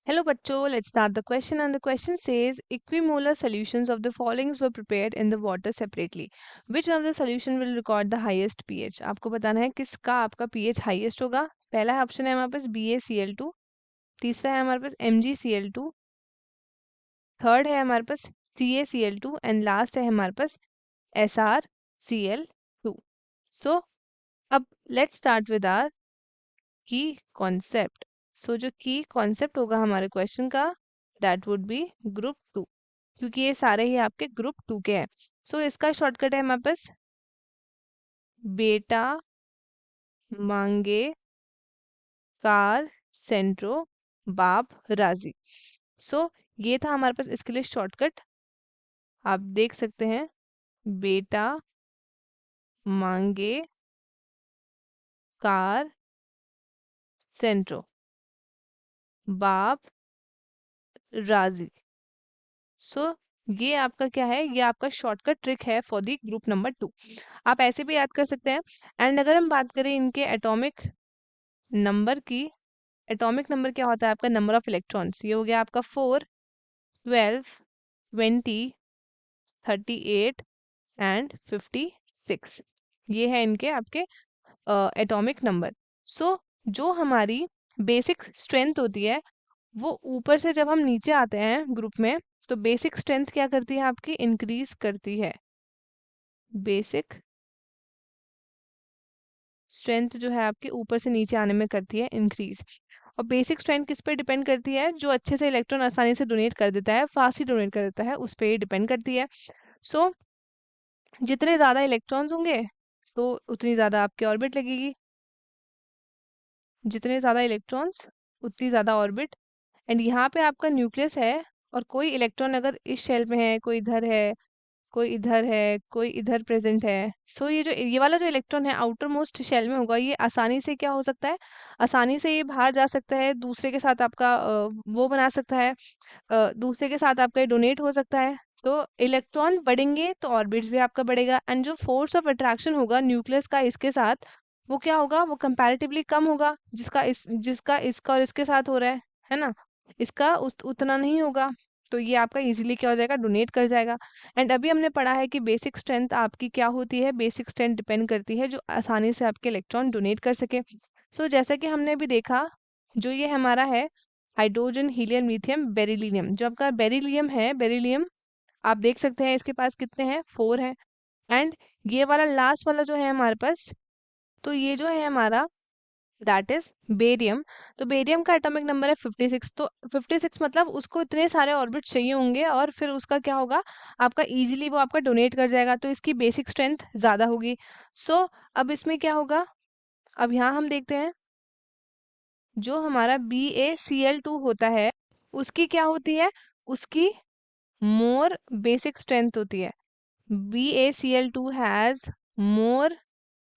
Hello bachcho, let's start the question and the question says equimolar solutions of the followings were prepared in the water separately. Which one of the solution will record the highest pH? आपको बताना है किसका आपका pH highest होगा। पहला option है हमारे पास BaCl2, तीसरा है हमारे पास MgCl2, थर्ड है हमारे पास CaCl2 एंड लास्ट है हमारे पास SrCl2. सो अब लेट्स स्टार्ट विद आवर की कॉन्सेप्ट। सो जो की कॉन्सेप्ट होगा हमारे क्वेश्चन का दैट वुड बी ग्रुप 2, क्योंकि ये सारे ही आपके ग्रुप 2 के हैं। सो इसका शॉर्टकट है हमारे पास बेटा मांगे कार सेंट्रो बाप राजी। सो ये था हमारे पास इसके लिए शॉर्टकट, आप देख सकते हैं बेटा मांगे कार सेंट्रो बाप राजी। सो ये आपका क्या है, ये आपका शॉर्टकट ट्रिक है फॉर दी ग्रुप नंबर 2। आप ऐसे भी याद कर सकते हैं। एंड अगर हम बात करें इनके एटॉमिक नंबर की, एटॉमिक नंबर क्या होता है आपका नंबर ऑफ इलेक्ट्रॉन्स, ये हो गया आपका 4, 12, 20, 38 एंड 56। ये है इनके आपके एटॉमिक नंबर। सो जो हमारी बेसिक स्ट्रेंथ होती है वो ऊपर से जब हम नीचे आते हैं ग्रुप में तो बेसिक स्ट्रेंथ क्या करती है आपकी इंक्रीज करती है। बेसिक स्ट्रेंथ जो है आपके ऊपर से नीचे आने में करती है इंक्रीज। और बेसिक स्ट्रेंथ किस पे डिपेंड करती है, जो अच्छे से इलेक्ट्रॉन आसानी से डोनेट कर देता है, फास्ट ही डोनेट कर देता है, उस पर डिपेंड करती है। सो जितने ज्यादा इलेक्ट्रॉन्स होंगे तो उतनी ज्यादा आपकी ऑर्बिट लगेगी, जितने ज्यादा इलेक्ट्रॉन्स उतनी ज्यादा ऑर्बिट। एंड यहाँ पे आपका न्यूक्लियस है और कोई इलेक्ट्रॉन अगर इस शेल में है, कोई इधर है, कोई इधर है, कोई इधर प्रेजेंट है। सो ये जो ये वाला जो इलेक्ट्रॉन है आउटर मोस्ट शेल में होगा, ये आसानी से क्या हो सकता है, आसानी से ये बाहर जा सकता है, दूसरे के साथ आपका वो बना सकता है, दूसरे के साथ आपका डोनेट हो सकता है। तो इलेक्ट्रॉन बढ़ेंगे तो ऑर्बिट्स भी आपका बढ़ेगा एंड जो फोर्स ऑफ अट्रैक्शन होगा न्यूक्लियस का इसके साथ वो क्या होगा, वो कंपैरेटिवली कम होगा, जिसका इसका और इसके साथ हो रहा है ना, इसका उतना नहीं होगा। तो ये आपका इजीली क्या हो जाएगा, डोनेट कर जाएगा। एंड अभी हमने पढ़ा है कि बेसिक स्ट्रेंथ आपकी क्या होती है, बेसिक स्ट्रेंथ डिपेंड करती है जो आसानी से आपके इलेक्ट्रॉन डोनेट कर सके। सो जैसा कि हमने अभी देखा, जो ये हमारा है हाइड्रोजन हीलियम लिथियम बेरिलियम, जो आपका बेरिलियम है, बेरिलियम आप देख सकते हैं इसके पास कितने हैं, 4 हैं। एंड ये वाला लास्ट वाला जो है हमारे पास, तो ये जो है हमारा दैट इज बेरियम। तो बेरियम का एटॉमिक नंबर है 56। तो 56 मतलब उसको इतने सारे ऑर्बिट चाहिए होंगे और फिर उसका क्या होगा, आपका इजीली वो आपका डोनेट कर जाएगा, तो इसकी बेसिक स्ट्रेंथ ज्यादा होगी। सो अब इसमें क्या होगा, अब यहाँ हम देखते हैं जो हमारा BaCl2 होता है उसकी क्या होती है, उसकी मोर बेसिक स्ट्रेंथ होती है। BaCl2 has more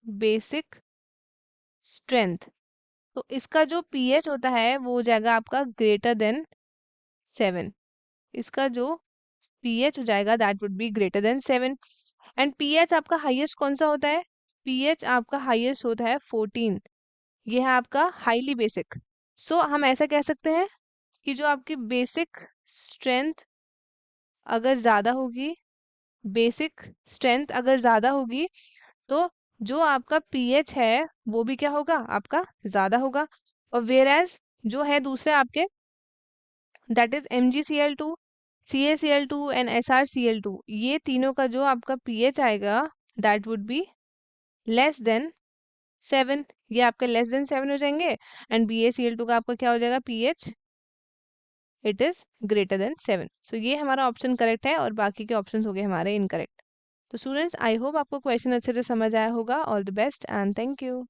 basic strength. तो इसका जो pH होता है वो हो जाएगा आपका ग्रेटर देन 7। इसका जो pH हो जाएगा that would be greater than 7। And pH आपका हाईएस्ट कौन सा होता है, pH आपका हाईएस्ट होता है 14। ये है आपका हाईली बेसिक। सो हम ऐसा कह सकते हैं कि जो आपकी बेसिक स्ट्रेंथ अगर ज्यादा होगी, बेसिक स्ट्रेंथ अगर ज्यादा होगी तो जो आपका pH है वो भी क्या होगा, आपका ज्यादा होगा। और वेयर एज जो है दूसरे आपके that is MgCl2, CaCl2 and SrCl2, ये तीनों का जो आपका pH आएगा that would be less than 7। ये आपका लेस देन 7 हो जाएंगे। एंड BaCl2 का आपका क्या हो जाएगा pH, it is greater than 7। सो ये हमारा ऑप्शन करेक्ट है और बाकी के ऑप्शन हो गए हमारे इनकरेक्ट। तो स्टूडेंट्स आई होप आपको क्वेश्चन अच्छे से समझ आया होगा। All the best and thank you.